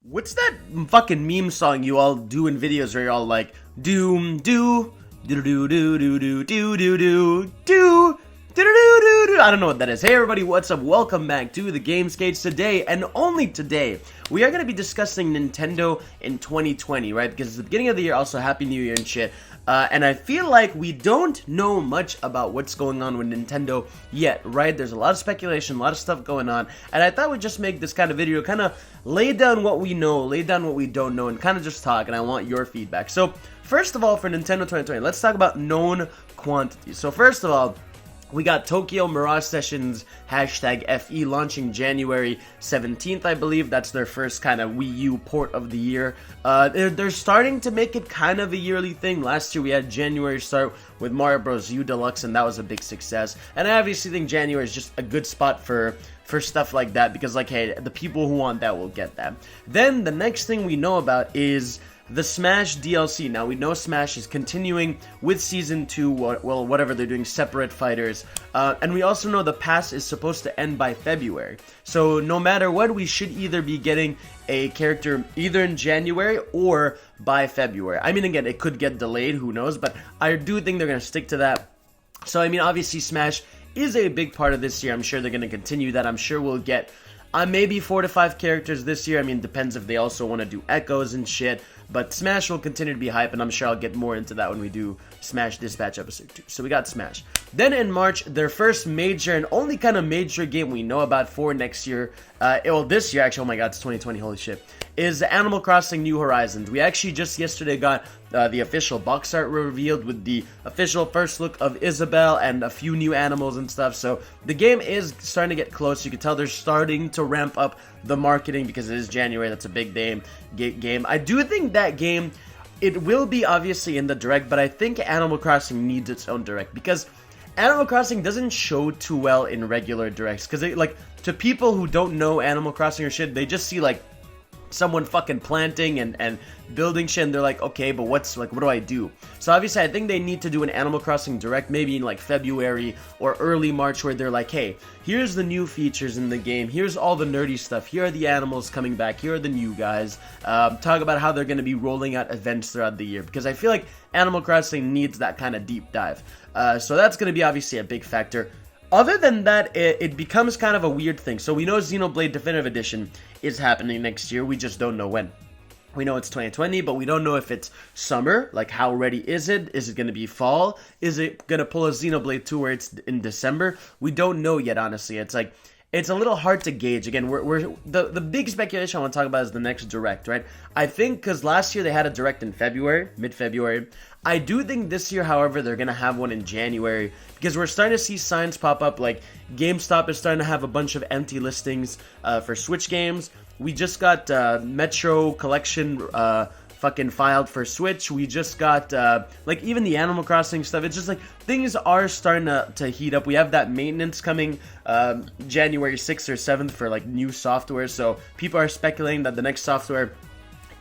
What's that fucking meme song you all do in videos where you're all like, doom, do, do do do do do do do do do. I don't know what that is. Hey everybody, what's up? Welcome back to the Gamescage. Today, and only today, we are going to be discussing Nintendo in 2020, right? Because it's the beginning of the year, also Happy New Year and shit. And I feel like we don't know much about what's going on with Nintendo yet, right? There's a lot of speculation, a lot of stuff going on, and I thought we'd just make this kind of video, kind of lay down what we know, lay down what we don't know, and kind of just talk, and I want your feedback. So, first of all, for Nintendo 2020, let's talk about known quantities. So, first of all, we got Tokyo Mirage Sessions #FE launching January 17th, I believe. That's their first kind of Wii U port of the year. They're starting to make it kind of a yearly thing. Last year we had January start with Mario Bros. U Deluxe, and that was a big success. And I obviously think January is just a good spot for stuff like that, because like, hey, the people who want that will get that. Then the next thing we know about is the Smash DLC. Now, we know Smash is continuing with Season 2, well, whatever they're doing, Separate Fighters. And we also know the pass is supposed to end by February. So, no matter what, we should either be getting a character either in January or by February. I mean, again, it could get delayed, who knows, but I do think they're going to stick to that. So, I mean, obviously, Smash is a big part of this year. I'm sure they're going to continue that. I'm sure we'll get maybe 4 to 5 characters this year. I mean, depends if they also want to do echoes and shit. But Smash will continue to be hype, and I'm sure I'll get more into that when we do Smash Dispatch Episode 2. So we got Smash. Then in March, their first major and only kind of major game we know about for next year, well, this year actually, oh my god, it's 2020, holy shit, is Animal Crossing New Horizons. We actually just yesterday got the official box art revealed with the official first look of Isabelle and a few new animals and stuff. So the game is starting to get close. You can tell they're starting to ramp up the marketing because it is January. That's a big game. I do think that game, it will be obviously in the Direct, but I think Animal Crossing needs its own Direct, because Animal Crossing doesn't show too well in regular Directs, because like, to people who don't know Animal Crossing or shit, they just see like someone fucking planting and building shit, and they're like, okay, but what do I do? So obviously I think they need to do an Animal Crossing Direct maybe in like February or early March, where they're like, hey, here's the new features in the game, here's all the nerdy stuff, here are the animals coming back, here are the new guys, talk about how they're going to be rolling out events throughout the year, because I feel like Animal Crossing needs that kind of deep dive. So that's going to be obviously a big factor. Other than that, it becomes kind of a weird thing. So we know Xenoblade Definitive Edition is happening next year, we just don't know when. We know it's 2020, but we don't know if it's summer, like how ready is it? Is it going to be fall? Is it going to pull a Xenoblade 2 where it's in December? We don't know yet, honestly. It's like, it's a little hard to gauge. Again, the big speculation I want to talk about is the next Direct, right? I think because last year they had a Direct in February, mid-February. I do think this year, however, they're going to have one in January, because we're starting to see signs pop up, like GameStop is starting to have a bunch of empty listings for Switch games. We just got Metro Collection fucking filed for Switch. We just got like even the Animal Crossing stuff. It's just like things are starting to heat up. We have that maintenance coming January 6th or 7th for like new software, so people are speculating that the next software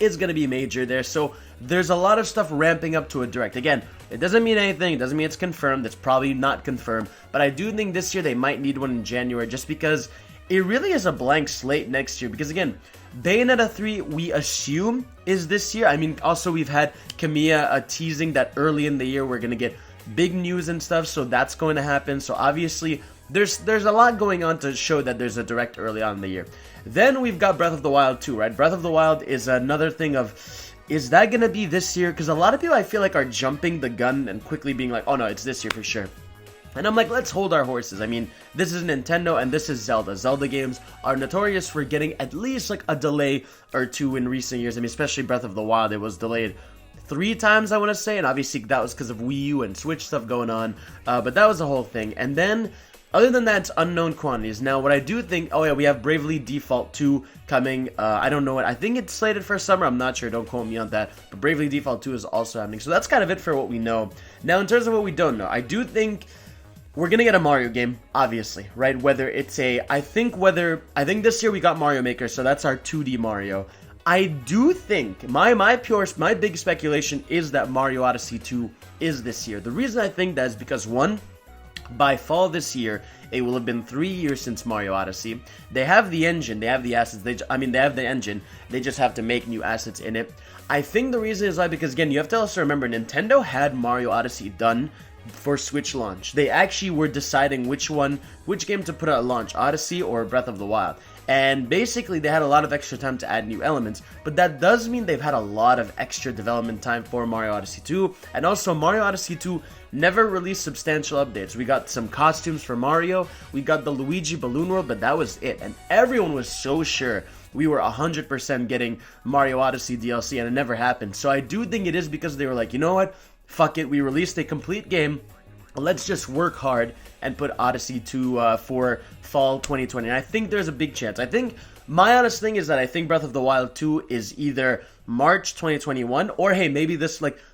is going to be major there. So there's a lot of stuff ramping up to a Direct. Again, it doesn't mean anything, it doesn't mean it's confirmed, it's probably not confirmed, but I do think this year they might need one in January, just because it really is a blank slate next year. Because again, Bayonetta 3, we assume, is this year. I mean, also we've had Kamiya teasing that early in the year we're going to get big news and stuff, so that's going to happen. So obviously, there's a lot going on to show that there's a Direct early on in the year. Then we've got Breath of the Wild 2, right? Breath of the Wild is another thing of, is that going to be this year? Because a lot of people, I feel like, are jumping the gun and quickly being like, oh no, it's this year for sure. And I'm like, let's hold our horses. I mean, this is Nintendo and this is Zelda. Zelda games are notorious for getting at least like a delay or two in recent years. I mean, especially Breath of the Wild, it was delayed 3 times, I want to say, and obviously that was because of Wii U and Switch stuff going on, but that was the whole thing. And then, other than that, it's unknown quantities. Now, what I do think, oh yeah, we have Bravely Default 2 coming, I don't know what, I think it's slated for summer, I'm not sure, don't quote me on that, but Bravely Default 2 is also happening, so that's kind of it for what we know. Now, in terms of what we don't know, I do think we're gonna get a Mario game, obviously, right? Whether it's I think this year we got Mario Maker, so that's our 2D Mario. I do think, my big speculation is that Mario Odyssey 2 is this year. The reason I think that is because, one, By fall this year, it will have been 3 years since Mario Odyssey. They have the engine, they have the assets, they have the engine, they just have to make new assets in it. I think the reason is because, again, you have to also remember, Nintendo had Mario Odyssey done for Switch launch. They actually were deciding which game to put out at launch, Odyssey or Breath of the Wild. And basically, they had a lot of extra time to add new elements, but that does mean they've had a lot of extra development time for Mario Odyssey 2, and also Mario Odyssey 2 never released substantial updates. We got some costumes for Mario, we got the Luigi Balloon World, but that was it, and everyone was so sure we were 100% getting Mario Odyssey DLC, and it never happened. So I do think it is because they were like, you know what, fuck it, we released a complete game, let's just work hard and put Odyssey 2 for fall 2020. And I think there's a big chance. I think my honest thing is that I think Breath of the Wild 2 is either March 2021 or hey, maybe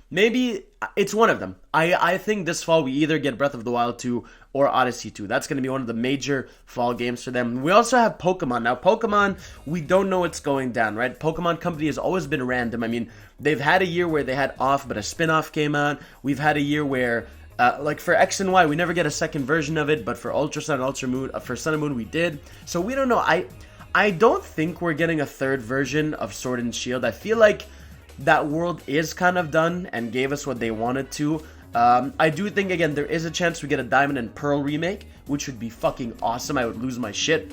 maybe it's one of them. I think this fall we either get Breath of the Wild 2 or Odyssey 2. That's going to be one of the major fall games for them. We also have Pokemon. Now, Pokemon, we don't know what's going down, right? Pokemon Company has always been random. I mean, they've had a year where they had Off, but a spin-off came out. We've had a year where like for X and Y, we never get a second version of it, but for Ultra Sun and Ultra Moon, for Sun and Moon, we did. So we don't know. I don't think we're getting a third version of Sword and Shield. I feel like that world is kind of done and gave us what they wanted to. I do think, again, there is a chance we get a Diamond and Pearl remake, which would be fucking awesome. I would lose my shit,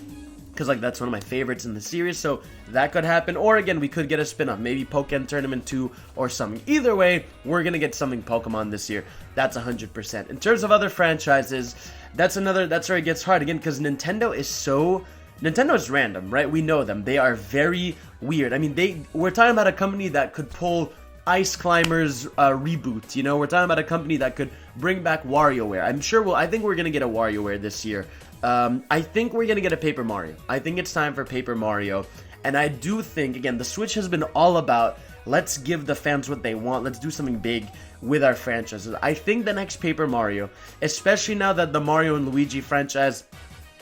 because like that's one of my favorites in the series, so that could happen. Or again, we could get a spin-off, maybe Pokken Tournament 2 or something. Either way, we're gonna get something Pokemon this year. That's 100%. In terms of other franchises, that's where it gets hard again, because Nintendo is random, right? We know them. They are very weird. I mean, we're talking about a company that could pull Ice Climbers reboot, you know? We're talking about a company that could bring back WarioWare. I think we're gonna get a WarioWare this year. I think we're gonna get a Paper Mario. I think it's time for Paper Mario. And I do think, again, the Switch has been all about, let's give the fans what they want, let's do something big with our franchises. I think the next Paper Mario, especially now that the Mario and Luigi franchise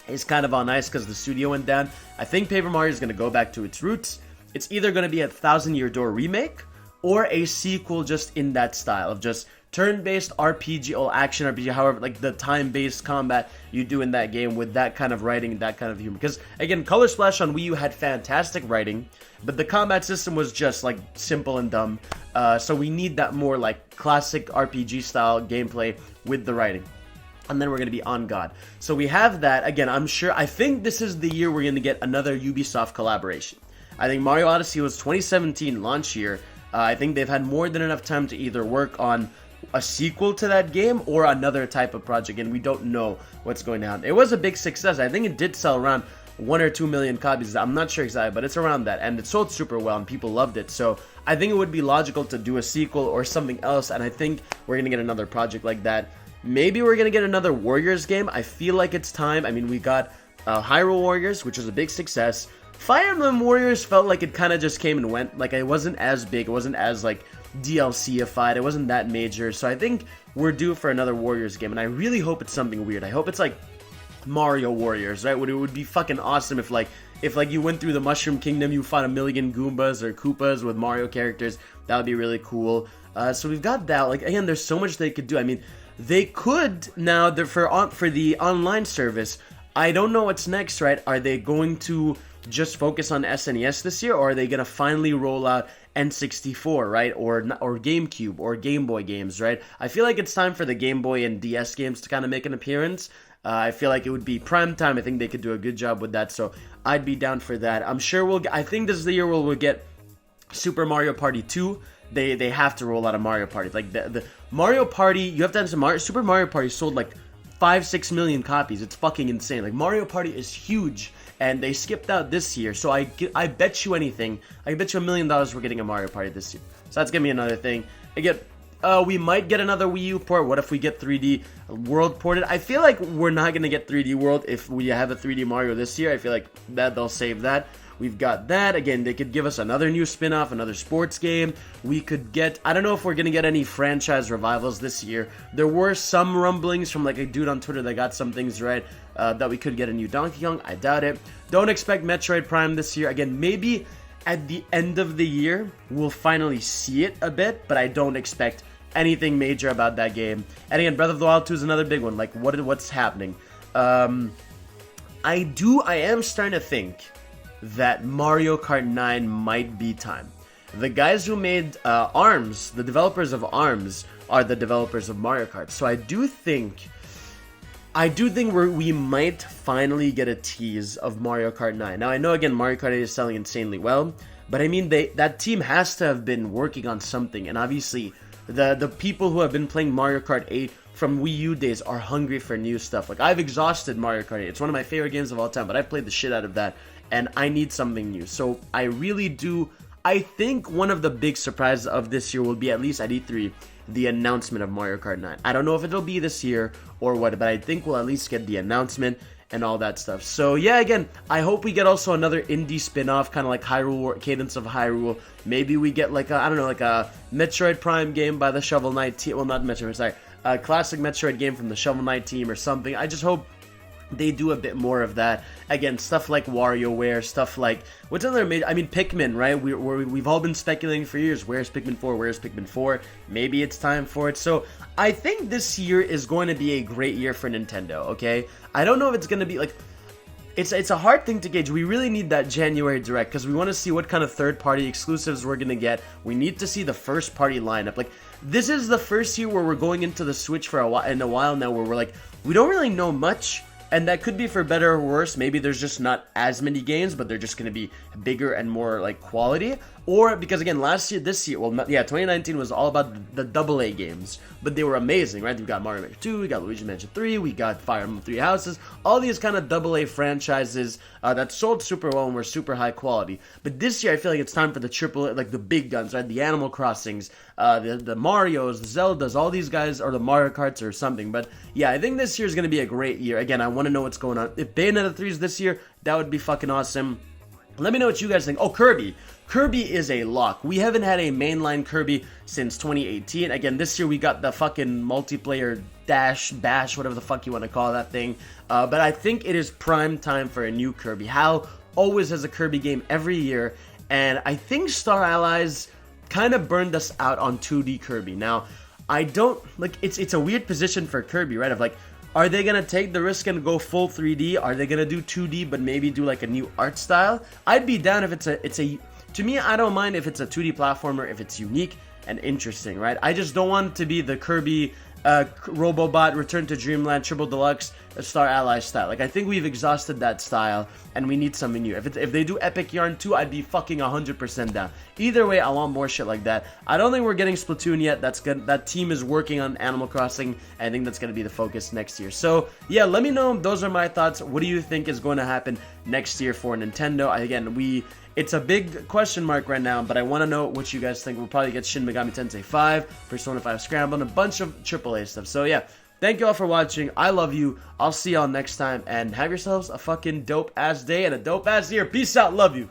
is kind of on ice because the studio went down, I think Paper Mario is going to go back to its roots. It's either going to be a Thousand Year Door remake or a sequel just in that style of just turn-based RPG or action RPG, however, like the time-based combat you do in that game with that kind of writing, that kind of humor. Because, again, Color Splash on Wii U had fantastic writing, but the combat system was just, like, simple and dumb. So we need that more, like, classic RPG-style gameplay with the writing. And then we're going to be on God. So we have that. Again, I think this is the year we're going to get another Ubisoft collaboration. I think Mario Odyssey was 2017 launch year. I think they've had more than enough time to either work on a sequel to that game or another type of project, and we don't know what's going on. It was a big success. I think it did sell around 1 or 2 million copies. I'm not sure exactly, but it's around that, and it sold super well and people loved it. So I think it would be logical to do a sequel or something else, and I think we're gonna get another project like that. Maybe we're gonna get another Warriors game. I feel like it's time. I mean, we got Hyrule Warriors, which was a big success. Fire Emblem Warriors felt like it kind of just came and went. Like, it wasn't as big, it wasn't as like DLC-ified, it wasn't that major. So I think we're due for another Warriors game, and I really hope it's something weird. I hope it's like Mario Warriors, right? It would be fucking awesome if you went through the Mushroom Kingdom, you fought a million Goombas or Koopas with Mario characters. That would be really cool. So we've got that. Like, again, there's so much they could do. I mean, they could now for the online service. I don't know what's next, right? Are they going to just focus on SNES this year, or are they gonna finally roll out N64, right? Or GameCube or Game Boy games, right? I feel like it's time for the Game Boy and DS games to kind of make an appearance. I feel like it would be prime time. I think they could do a good job with that, so I'd be down for that. I'm sure I think this is the year where we'll get Super Mario Party 2. They have to roll out a Mario Party. Like the Mario Party, you have to understand, Super Mario Party sold like 5-6 million copies. It's fucking insane. Like, Mario Party is huge, and they skipped out this year. So I bet you anything, I bet you $1 million we're getting a Mario Party this year. So that's gonna be another thing. Again, we might get another Wii U port. What if we get 3D World ported? I feel like we're not gonna get 3D World if we have a 3D Mario this year. I feel like that they'll save that. We've got that. Again, they could give us another new spin-off, another sports game. We could get, I don't know if we're going to get any franchise revivals this year. There were some rumblings from like a dude on Twitter that got some things right, that we could get a new Donkey Kong. I doubt it. Don't expect Metroid Prime this year. Again, maybe at the end of the year, we'll finally see it a bit, but I don't expect anything major about that game. And again, Breath of the Wild 2 is another big one. Like, what's happening? I am starting to think that Mario Kart 9 might be time. The guys who made ARMS, the developers of ARMS, are the developers of Mario Kart. So I do think we might finally get a tease of Mario Kart 9. Now, I know, again, Mario Kart 8 is selling insanely well, but I mean, that team has to have been working on something, and obviously, the people who have been playing Mario Kart 8 from Wii U days are hungry for new stuff. Like, I've exhausted Mario Kart 8. It's one of my favorite games of all time, but I've played the shit out of that, and I need something new. So, I think one of the big surprises of this year will be, at least at E3, the announcement of Mario Kart 9. I don't know if it'll be this year or what, but I think we'll at least get the announcement and all that stuff. So yeah, again, I hope we get also another indie spin-off, kind of like Hyrule, Cadence of Hyrule. Maybe we get like a Metroid Prime game by the Shovel Knight team. Well, not Metroid, sorry. A classic Metroid game from the Shovel Knight team or something. I just hope they do a bit more of that. Again, stuff like WarioWare, stuff like what's another major? I mean, Pikmin, right? We've all been speculating for years. Where's Pikmin 4? Where's Pikmin 4? Maybe it's time for it. So I think this year is going to be a great year for Nintendo. Okay, I don't know if it's going to be like. It's a hard thing to gauge. We really need that January Direct because we want to see what kind of third-party exclusives we're going to get. We need to see the first-party lineup. Like, this is the first year where we're going into the Switch for a while now, where we're like, we don't really know much. And that could be for better or worse. Maybe there's just not as many games, but they're just going to be bigger and more like quality. Or because again, 2019 was all about the AA games, but they were amazing, right? We got Mario Maker 2, we got Luigi Mansion 3, we got Fire Emblem 3 Houses, all these kind of AA franchises that sold super well and were super high quality. But this year, I feel like it's time for the triple, like the big guns, right? The Animal Crossings, the Marios, the Zeldas, all these guys, or the Mario Karts or something. But yeah, I think this year is going to be a great year. Again, I want to know what's going on. If Bayonetta 3 is this year, that would be fucking awesome. Let me know what you guys think. Oh, Kirby. Kirby is a lock. We haven't had a mainline Kirby since 2018. Again, this year we got the fucking multiplayer dash, bash, whatever the fuck you want to call that thing. But I think it is prime time for a new Kirby. HAL always has a Kirby game every year. And I think Star Allies kind of burned us out on 2D Kirby. Now, I don't, like, it's a weird position for Kirby, right? Of like, are they going to take the risk and go full 3D? Are they going to do 2D but maybe do like a new art style? I'd be down if it's a to me, I don't mind if it's a 2D platformer, if it's unique and interesting, right? I just don't want it to be the Kirby Robobot Return to Dreamland Triple Deluxe Star Allies style. Like, I think we've exhausted that style and we need something new. If they do Epic Yarn 2, I'd be fucking 100% down. Either way, I want more shit like that. I don't think we're getting Splatoon yet. That's good. That team is working on Animal Crossing. I think that's going to be the focus next year. So, yeah, let me know. Those are my thoughts. What do you think is going to happen next year for Nintendo? Again, it's a big question mark right now, but I want to know what you guys think. We'll probably get Shin Megami Tensei 5, Persona 5 Scramble, and a bunch of AAA stuff. So yeah, thank you all for watching. I love you. I'll see y'all next time, and have yourselves a fucking dope-ass day and a dope-ass year. Peace out. Love you.